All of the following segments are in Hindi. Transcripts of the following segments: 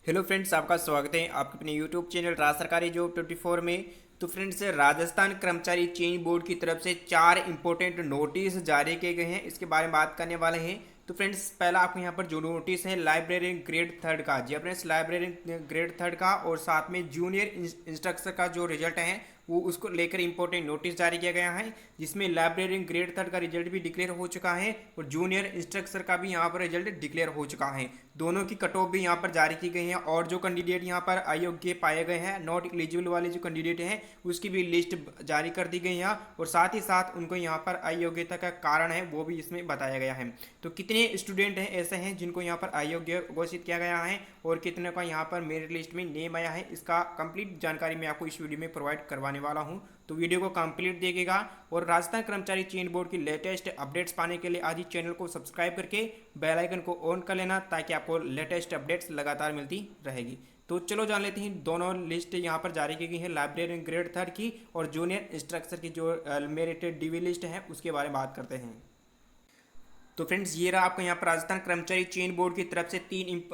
हेलो फ्रेंड्स, आपका स्वागत है आपके अपने यूट्यूब चैनल राज सरकारी जॉब 24 में। तो फ्रेंड्स, राजस्थान कर्मचारी चयन बोर्ड की तरफ से 4 इंपॉर्टेंट नोटिस जारी किए गए हैं, इसके बारे में बात करने वाले हैं। तो फ्रेंड्स, पहला आपको यहाँ पर जो नोटिस है लाइब्रेरियन ग्रेड थर्ड का, जी फ्रेंड्स, लाइब्रेरियन ग्रेड थर्ड का और साथ में जूनियर इंस्ट्रक्टर का जो रिजल्ट है वो उसको लेकर इंपॉर्टेंट नोटिस जारी किया गया है, जिसमें लाइब्रेरियन ग्रेड थर्ड का रिजल्ट भी डिक्लेयर हो चुका है और जूनियर इंस्ट्रक्टर का भी यहाँ पर रिजल्ट डिक्लेयर हो चुका है। दोनों की कट ऑफ भी यहाँ पर जारी की गई है और जो कैंडिडेट यहाँ पर अयोग्य पाए गए हैं, नॉट एलिजिबल वाले जो कैंडिडेट हैं, उसकी भी लिस्ट जारी कर दी गई है और साथ ही साथ उनको यहाँ पर अयोग्यता का कारण है वो भी इसमें बताया गया है। तो कितने स्टूडेंट हैं ऐसे हैं जिनको यहाँ पर अयोग्य घोषित किया गया है और कितने का यहाँ पर मेरिट लिस्ट में नेम आया है, इसका कंप्लीट जानकारी मैं आपको इस वीडियो में प्रोवाइड करवाने वाला हूँ। तो वीडियो को कंप्लीट देखिएगा और राजस्थान कर्मचारी चयन बोर्ड की लेटेस्ट अपडेट्स पाने के लिए आज ही चैनल को सब्सक्राइब करके बेल आइकन को ऑन कर लेना, ताकि आपको लेटेस्ट अपडेट्स लगातार मिलती रहेगी। तो चलो जान लेते हैं, दोनों लिस्ट यहाँ पर जारी की गई है, लाइब्रेरियन ग्रेड थर्ड की और जूनियर इंस्ट्रक्टर की जो मेरिटेड डीवी लिस्ट है उसके बारे में बात करते हैं। तो फ्रेंड्स, ये रहा आपको यहाँ पर राजस्थान कर्मचारी चयन बोर्ड की तरफ से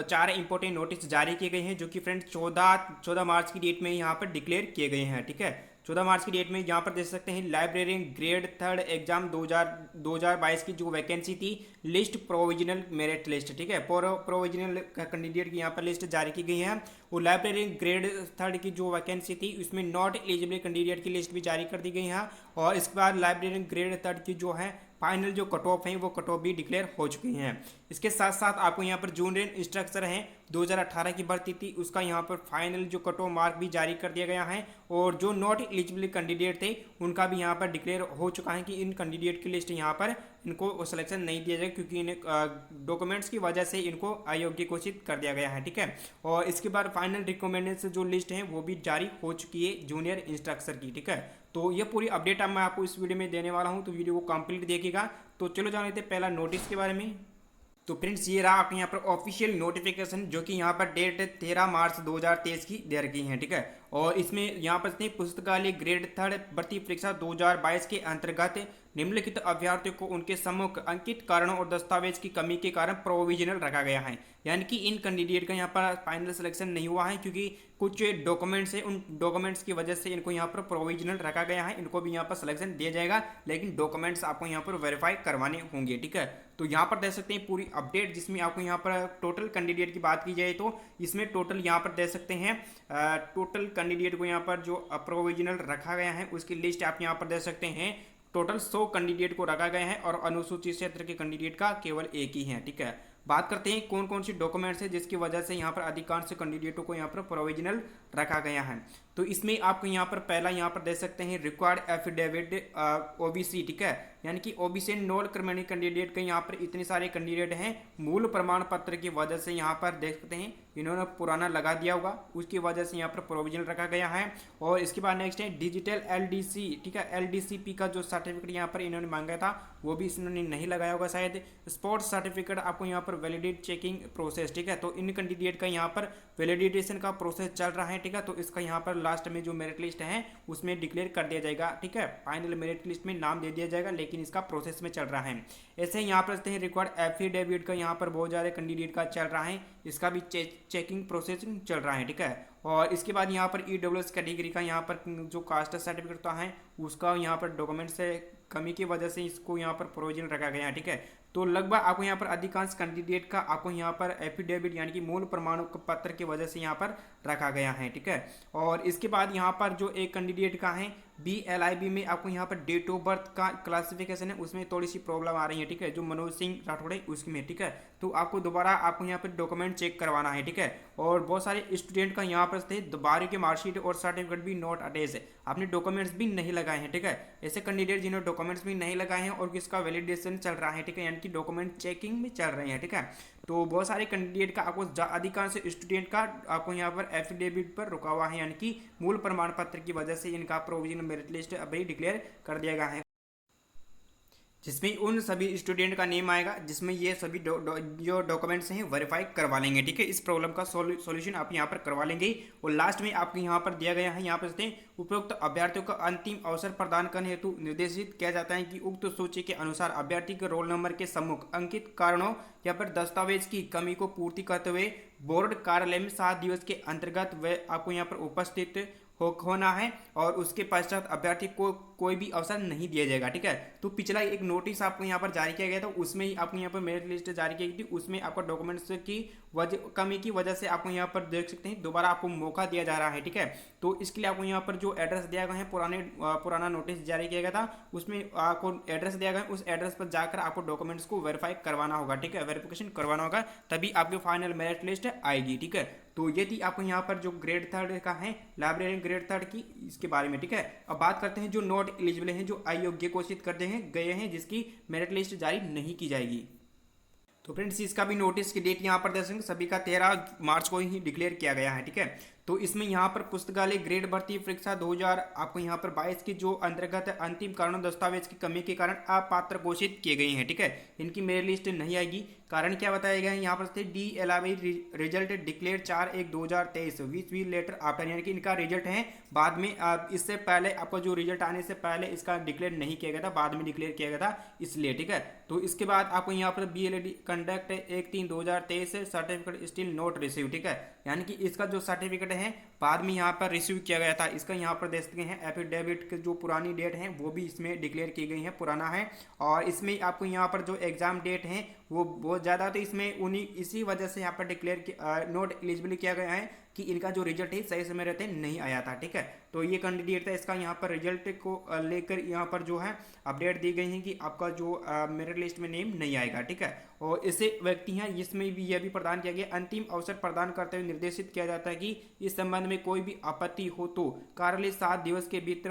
4 इंपॉर्टेंट नोटिस जारी किए गए हैं, जो कि फ्रेंड्स 14 मार्च की डेट में यहाँ पर डिक्लेयर किए गए हैं। ठीक है, 14 मार्च की डेट में यहाँ पर देख सकते हैं लाइब्रेरियन ग्रेड थर्ड एग्जाम 2022 की जो वैकेंसी थी, लिस्ट प्रोविजनल मेरिट लिस्ट। ठीक है, प्रोविजनल कैंडिडेट की यहाँ पर लिस्ट जारी की गई है और लाइब्रेरियन ग्रेड थर्ड की जो वैकेंसी थी उसमें नॉट एलिजिबल कैंडिडेट की लिस्ट भी जारी कर दी गई है और इसके बाद लाइब्रेरियन ग्रेड थर्ड की जो है फाइनल जो कट ऑफ है वो कट ऑफ भी डिक्लेयर हो चुकी हैं। इसके साथ साथ आपको यहाँ पर जूनियर इंस्ट्रक्टर हैं 2018 की भर्ती थी, उसका यहाँ पर फाइनल जो कट ऑफ मार्क भी जारी कर दिया गया है और जो नॉट एलिजिबल कैंडिडेट थे उनका भी यहाँ पर डिक्लेयर हो चुका है कि इन कैंडिडेट की लिस्ट यहाँ पर इनको सिलेक्शन नहीं दिया जाएगा, क्योंकि इन्हें डॉक्यूमेंट्स की वजह से इनको अयोग्य घोषित कर दिया गया है। ठीक है, और इसके बाद फाइनल रिकमेंडेशन जो लिस्ट है वो भी जारी हो चुकी है जूनियर इंस्ट्रक्टर की। ठीक है, तो ये पूरी अपडेट अब मैं आपको इस वीडियो में देने वाला हूँ, तो वीडियो को कंप्लीट देखिएगा। तो चलो जान लेते हैं पहला नोटिस के बारे में। तो फ्रेंड्स, ये रहा आपके यहाँ पर ऑफिशियल नोटिफिकेशन, जो कि यहाँ पर डेट 13 मार्च 2023 की दे रखी है। ठीक है, और इसमें यहाँ पर पुस्तकालय ग्रेड थर्ड भर्ती परीक्षा 2022 के अंतर्गत निम्नलिखित अभ्यर्थियों को उनके सम्मुख अंकित कारणों और दस्तावेज की कमी के कारण प्रोविजनल रखा गया है। यानी कि इन कैंडिडेट का यहाँ पर फाइनल सिलेक्शन नहीं हुआ है, क्योंकि कुछ डॉक्यूमेंट्स है, उन डॉक्यूमेंट्स की वजह से इनको यहाँ पर प्रोविजनल रखा गया है। इनको भी यहाँ पर सिलेक्शन दिया जाएगा, लेकिन डॉक्यूमेंट्स आपको यहाँ पर वेरीफाई करवाने होंगे। ठीक है, तो यहाँ पर देख सकते हैं पूरी अपडेट, जिसमें आपको यहाँ पर टोटल कैंडिडेट की बात की जाए तो इसमें टोटल यहाँ पर देख सकते हैं टोटल कैंडिडेट को यहाँ पर जो प्रोविजनल रखा गया है उसकी लिस्ट आप यहाँ पर देख सकते हैं। टोटल 100 कैंडिडेट को रखा गया है और अनुसूचित क्षेत्र के कैंडिडेट का केवल एक ही है। ठीक है, बात करते हैं कौन कौन सी डॉक्यूमेंट्स है जिसकी वजह से यहाँ पर अधिकांश कैंडिडेटों को यहाँ पर प्रोविजनल रखा गया है। तो इसमें आपको यहाँ पर पहला यहाँ पर दे सकते हैं रिक्वायर्ड एफिडेविट ओबीसी। ठीक है, यानी कि ओबीसी नॉन क्रिमिनल कैंडिडेट के यहाँ पर इतने सारे कैंडिडेट हैं, मूल प्रमाण पत्र की वजह से यहाँ पर देख सकते हैं इन्होंने पुराना लगा दिया होगा, उसकी वजह से यहाँ पर प्रोविजनल रखा गया है। और इसके बाद नेक्स्ट है डिजिटल एलडीसी। ठीक है, एलडीसीपी का जो सर्टिफिकेट यहाँ पर इन्होंने मांगा था वो भी इन्होंने नहीं लगाया होगा शायद। स्पोर्ट्स सर्टिफिकेट आपको यहाँ पर वैलिडेट चेकिंग प्रोसेस। ठीक है, तो इन कैंडिडेट का यहाँ पर वैलिडेशन का प्रोसेस चल रहा है। ठीक है, तो इसका यहाँ पर लास्ट में जो मेरिट लिस्ट है उसमें डिक्लेयर कर दिया जाएगा। ठीक है, फाइनल मेरिट लिस्ट में नाम दे दिया जाएगा, लेकिन इसका प्रोसेस में चल रहा है। ऐसे ही यहाँ पर हैं रिक्वायर्ड एफिडेविट का यहाँ पर बहुत ज़्यादा कैंडिडेट का चल रहा है, इसका भी चेकिंग प्रोसेसिंग चल रहा है। ठीक है, और इसके बाद यहाँ पर ईडब्ल्यूएस कैटेगरी का यहाँ पर जो कास्ट सर्टिफिकेट तो है उसका यहाँ पर डॉक्यूमेंट से कमी की वजह से इसको यहाँ पर प्रोविजन रखा गया है। ठीक है, तो लगभग आपको यहाँ पर अधिकांश कैंडिडेट का आपको यहाँ पर एफिडेविट यानी कि मूल प्रमाण पत्र की वजह से यहाँ पर रखा गया है। ठीक है, और इसके बाद यहाँ पर जो एक कैंडिडेट का है BLIB में आपको यहाँ पर डेट ऑफ बर्थ का क्लासिफिकेशन है, उसमें थोड़ी सी प्रॉब्लम आ रही है। ठीक है, जो मनोज सिंह राठौड़ है उसमें। ठीक है, तो आपको दोबारा आपको यहाँ पर डॉक्यूमेंट चेक करवाना है। ठीक है, और बहुत सारे स्टूडेंट का यहाँ पर थे 12वीं की मार्कशीट और सर्टिफिकेट भी नॉट अटैच है, आपने डॉक्यूमेंट्स भी नहीं लगाए हैं। ठीक है, ऐसे कैंडिडेट जिन्होंने डॉक्यूमेंट्स भी नहीं लगाए हैं और किसका वैलिडेशन चल रहा है। ठीक है, यानी कि डॉक्यूमेंट चेकिंग में चल रहे हैं। ठीक है, तो बहुत सारे कैंडिडेट का आपको अधिकांश स्टूडेंट का आपको यहाँ पर एफिडेविट पर रुका हुआ है, यानी कि मूल प्रमाण पत्र की वजह से इनका प्रोविजनल मेरिट लिस्ट अभी डिक्लेयर कर दिया गया है, जिसमें उन सभी स्टूडेंट का नेम आएगा जिसमें ये सभी जो डॉक्यूमेंट्स हैं वेरीफाई करवा लेंगे। ठीक है, इस प्रॉब्लम का सॉल्यूशन आप यहाँ पर करवा लेंगे। और लास्ट में आपको यहाँ पर दिया गया है, यहाँ पर उपयुक्त अभ्यर्थियों को अंतिम अवसर प्रदान करने हेतु निर्देशित किया जाता है कि उक्त सूची के अनुसार अभ्यर्थी के रोल नंबर के सम्मुख अंकित कारणों या फिर दस्तावेज की कमी को पूर्ति करते हुए बोर्ड कार्यालय में 7 दिवस के अंतर्गत वह आपको यहाँ पर उपस्थित होना है और उसके पश्चात अभ्यर्थी को कोई भी अवसर नहीं दिया जाएगा। ठीक है, तो पिछला एक नोटिस आपको यहाँ पर जारी किया गया था, उसमें ही आपको यहाँ पर मेरिट लिस्ट जारी की गई थी, उसमें आपको डॉक्यूमेंट्स की कमी की वजह से आपको यहाँ पर देख सकते हैं दोबारा आपको मौका दिया जा रहा है। ठीक है, तो इसके लिए आपको यहाँ पर जो एड्रेस दिया गया है, पुराना नोटिस जारी किया गया था उसमें आपको एड्रेस दिया गया है, उस एड्रेस पर जाकर आपको डॉक्यूमेंट्स को वेरीफाई करवाना होगा। ठीक है, वेरिफिकेशन करवाना होगा, तभी आपकी फाइनल मेरिट लिस्ट आएगी। ठीक है, तो ये थी आपको यहाँ पर जो ग्रेड 3 का है, लाइब्रेरियन ग्रेड 3 की, इसके बारे में। ठीक है, अब बात करते हैं जो नॉट एलिजिबल हैं, जो अयोग्य घोषित कर गए हैं, जिसकी मेरिट लिस्ट जारी नहीं की जाएगी। तो फ्रेंड्स, इसका भी नोटिस की डेट यहाँ पर दे सकते, सभी का 13 मार्च को ही डिक्लेयर किया गया है। ठीक है, तो इसमें यहाँ पर पुस्तकालय ग्रेड भर्ती परीक्षा 2000 आपको यहाँ पर 22 की जो अंतर्गत अंतिम कारणों दस्तावेज की कमी के कारण अपात्र घोषित किए गए हैं। ठीक है, इनकी मेरिट लिस्ट नहीं आएगी। कारण क्या बताया गया है यहाँ पर से DLRB result declare 4/1/2023 we later after, यानी कि इनका रिजल्ट है बाद में, इससे पहले आपको जो रिजल्ट आने से पहले इसका डिक्लेयर नहीं किया गया था, बाद में डिक्लेयर किया गया था, इसलिए। ठीक है, तो इसके बाद आपको यहाँ पर BLED conduct 1/3/2023 certificate still not receive. ठीक है, यानी कि इसका जो सर्टिफिकेट है बाद में यहाँ पर रिसीव किया गया था, इसका यहाँ पर देख सकते हैं एफिडेविट की जो पुरानी डेट है वो भी इसमें डिक्लेयर की गई है, पुराना है। और इसमें आपको यहाँ पर जो एग्जाम डेट है वो बहुत ज़्यादा, तो इसमें उन्हीं इसी वजह से यहाँ पर डिक्लेयर नॉट एलिजिबल किया गया है कि इनका जो रिजल्ट है सही समय रहते नहीं आया था। ठीक है, तो ये कैंडिडेट था, इसका यहाँ पर रिजल्ट को लेकर यहाँ पर जो है अपडेट दी गई है कि आपका जो मेरिट लिस्ट में नेम नहीं आएगा। ठीक है, और ऐसे व्यक्ति हैं इसमें भी यह भी प्रदान किया गया, अंतिम अवसर प्रदान करते हुए निर्देशित किया जाता है कि इस संबंध में कोई भी आपत्ति हो तो कार्यालय 7 दिवस के भीतर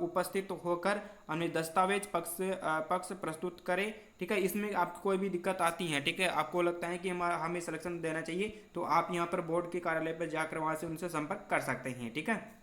उपस्थित होकर अपने दस्तावेज पक्ष प्रस्तुत करें। ठीक है, इसमें आपको कोई भी दिक्कत आती है, ठीक है, आपको लगता है कि हमें सिलेक्शन देना चाहिए, तो आप यहाँ पर बोर्ड के कार्यालय पर जाकर वहाँ से उनसे संपर्क कर सकते हैं। ठीक है,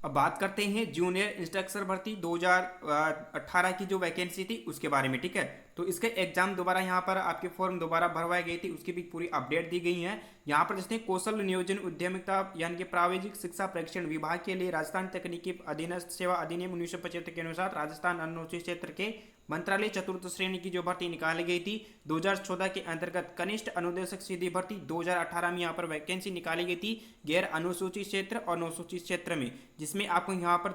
अब बात करते हैं जूनियर इंस्ट्रक्टर भर्ती 2018 की जो वैकेंसी थी उसके बारे में। ठीक है, तो इसके एग्जाम दोबारा यहाँ पर आपके फॉर्म दोबारा भरवाई गई थी, उसकी भी पूरी अपडेट दी गई है। यहाँ पर जैसे कौशल नियोजन उद्यमिता यानी कि प्राविधिक शिक्षा प्रशिक्षण विभाग के लिए राजस्थान तकनीकी अधीनस्थ सेवा अधिनियम 1975 के अनुसार राजस्थान अनुसूचित क्षेत्र के मंत्रालय चतुर्थ श्रेणी की जो भर्ती निकाली गई थी 2014 के अंतर्गत कनिष्ठ अनुदेशक सीधी भर्ती 2018 में यहाँ पर वैकेंसी निकाली गई थी गैर अनुसूचित क्षेत्र और अनुसूचित क्षेत्र में, जिसमें आपको यहाँ पर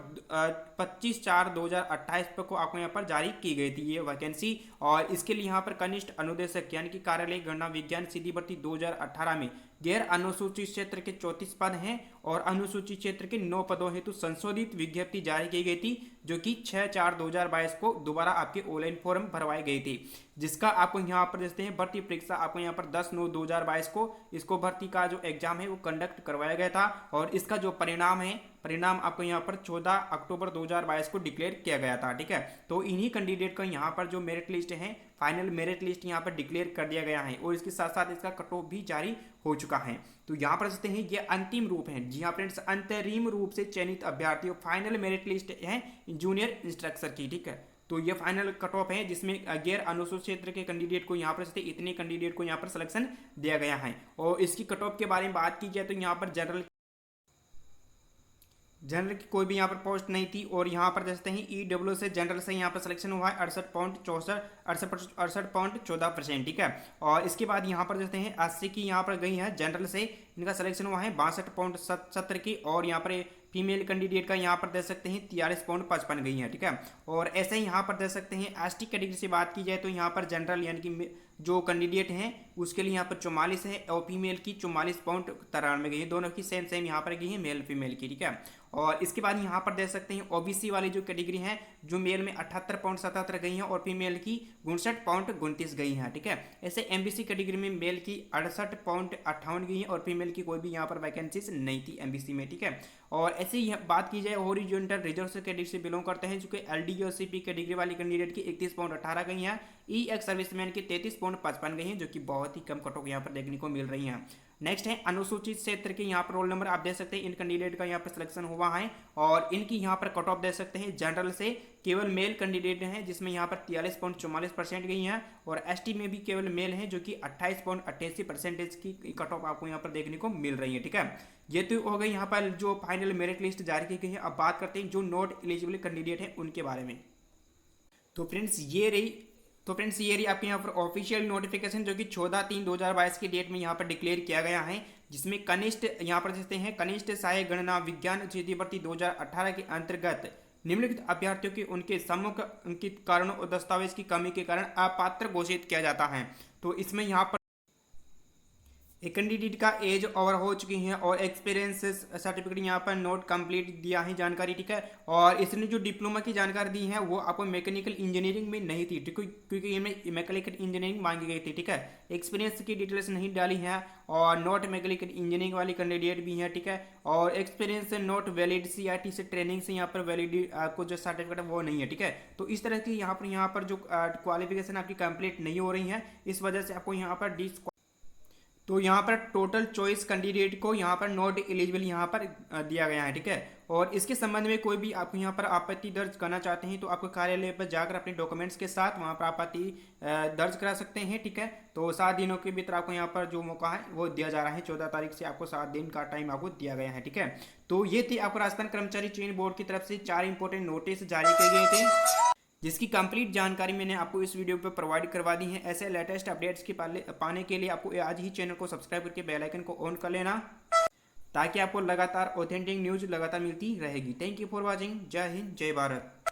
25/4/2028 को आपको यहाँ पर जारी की गई थी ये वैकेंसी। और इसके लिए यहाँ पर कनिष्ठ अनुदेशक यानी कि कार्यालय गणना विज्ञान सीधी भर्ती 2018 में गैर अनुसूचित क्षेत्र के 34 पद हैं और अनुसूचित क्षेत्र के 9 पदों हेतु संशोधित विज्ञप्ति जारी की गई थी, जो कि 6/4/2022 को दोबारा आपके ऑनलाइन फॉर्म भरवाई गई थी, जिसका आपको यहाँ पर देखते हैं भर्ती परीक्षा आपको यहाँ पर 10/9/2022 को इसको भर्ती का जो एग्जाम है वो कंडक्ट करवाया गया था। और इसका जो परिणाम आपको यहाँ पर 14 अक्टूबर 2022 को डिक्लेयर किया गया था। ठीक है, तो इन्हीं कैंडिडेट का यहाँ पर जो मेरिट लिस्ट है, फाइनल मेरिट लिस्ट यहाँ पर डिक्लेयर कर दिया गया है और इसके साथ साथ इसका कट ऑफ भी जारी हो चुका है। तो यहाँ पर देखते हैं ये अंतिम रूप है, जी हाँ फ्रेंड्स, अंतरिम रूप से चयनित अभ्यर्थियों फाइनल मेरिट लिस्ट है जूनियर इंस्ट्रक्टर की। ठीक है, तो ये फाइनल कट ऑफ है जिसमें गैर अनुसूचित क्षेत्र के कैंडिडेट को यहाँ पर इतने कैंडिडेट को यहाँ पर सिलेक्शन दिया गया है। और इसकी कट ऑफ के बारे में बात की जाए तो यहाँ पर जनरल की कोई भी यहाँ पर पोस्ट नहीं थी और यहाँ पर देखते हैं EW से जनरल से यहाँ पर सिलेक्शन हुआ है 68.14%। ठीक है, और इसके बाद यहाँ पर देखते हैं 80 की यहाँ पर गई है जनरल से, इनका सिलेक्शन हुआ है 62.70 की। और यहाँ पर फीमेल कैंडिडेट का यहाँ पर दे सकते हैं 43.55 गई है। ठीक है, और ऐसे ही यहाँ पर दे सकते हैं ST कैटेगरी से बात की जाए तो यहाँ पर जनरल यानी कि जो कैंडिडेट हैं उसके लिए यहाँ पर 44 है और फीमेल की 44.93 गई है, दोनों की सेम यहाँ पर गई है मेल फीमेल की। ठीक है, और इसके बाद यहाँ पर देख सकते हैं OBC वाली जो कैटेगरी है जो मेल में 78.77 गई है और फीमेल की 59.29 गई है। ठीक है, ऐसे MBC कैटेगरी में मेल की 68.58 गई है और फीमेल की कोई भी यहाँ पर वैकेंसीज नहीं थी MBC में। ठीक है, और ऐसे ही बात की जाए हॉरिजॉन्टल रिजर्व कैटेगरी से बिलोंग करते हैं जो कि LD और CP कैटेगरी वाली कैंडिडेट की 31.18 गई है, EX सर्विसमैन की 33.55 गई है, जो कि बहुत ही कम कट ऑफ यहाँ पर देखने को मिल रही हैं। नेक्स्ट है अनुसूचित क्षेत्र के यहाँ पर रोल नंबर आप देख सकते हैं, इन कैंडिडेट का यहाँ पर सिलेक्शन हुआ है और इनकी यहाँ पर कट ऑफ देख सकते हैं। जनरल से केवल मेल कैंडिडेट हैं जिसमें यहाँ पर 43.44% गई हैं और ST में भी केवल मेल हैं जो कि 28.88% की कट ऑफ आपको यहाँ पर देखने को मिल रही है। ठीक है, ये तो हो गई यहाँ पर जो फाइनल मेरिट लिस्ट जारी की गई है। अब बात करते हैं जो नॉट एलिजिबल कैंडिडेट हैं उनके बारे में। तो फ्रेंड्स ये रही तो फ्रेंड्स ये रही आपके यहाँ पर ऑफिशियल नोटिफिकेशन जो कि 14/3/2022 की डेट में यहाँ पर डिक्लेयर किया गया है, जिसमें कनिष्ठ यहाँ पर देखते हैं कनिष्ठ सहायक गणना विज्ञान क्षेत्रीय भर्ती 2018 के अंतर्गत निम्नलिखित अभ्यर्थियों की उनके सम्मुख अंकित कारणों और दस्तावेज की कमी के कारण अपात्र घोषित किया जाता है। तो इसमें यहाँ पर एक कैंडिडेट का एज ओवर हो चुकी है और एक्सपीरियंस सर्टिफिकेट यहाँ पर नोट कंप्लीट दिया है जानकारी, ठीक है। और इसने जो डिप्लोमा की जानकारी दी है वो आपको मैकेनिकल इंजीनियरिंग में नहीं थी, ठीक है, क्योंकि इनमें मैकेनिकल इंजीनियरिंग मांगी गई थी, ठीक है। एक्सपीरियंस की डिटेल्स नहीं डाली है और नॉट मैकेनिकल इंजीनियरिंग वाली कैंडिडेट भी है, ठीक है। और एक्सपीरियंस नॉट वैलिड CIT से ट्रेनिंग से यहाँ पर वैलिड आपको जो सर्टिफिकेट है वो नहीं है, ठीक है। तो इस तरह की यहाँ पर जो क्वालिफिकेशन आपकी कंप्लीट नहीं हो रही है, इस वजह से आपको यहाँ पर तो यहाँ पर टोटल चॉइस कैंडिडेट को यहाँ पर नॉट एलिजिबल यहाँ पर दिया गया है, ठीक है। और इसके संबंध में कोई भी आप यहाँ पर आपत्ति दर्ज करना चाहते हैं तो आपको कार्यालय पर जाकर अपने डॉक्यूमेंट्स के साथ वहाँ पर आपत्ति दर्ज करा सकते हैं, ठीक है। तो 7 दिनों के भीतर आपको यहाँ पर जो मौका है वो दिया जा रहा है। 14 तारीख से आपको 7 दिन का टाइम आपको दिया गया है, ठीक है। तो ये थी आपको राजस्थान कर्मचारी चयन बोर्ड की तरफ से 4 इंपॉर्टेंट नोटिस जारी किए गए थे, जिसकी कंप्लीट जानकारी मैंने आपको इस वीडियो पर प्रोवाइड करवा दी है। ऐसे लेटेस्ट अपडेट्स की पाने के लिए आपको आज ही चैनल को सब्सक्राइब करके बेल आइकन को ऑन कर लेना, ताकि आपको लगातार ऑथेंटिक न्यूज़ लगातार मिलती रहेगी। Thank you for watching. जय हिंद, जय भारत।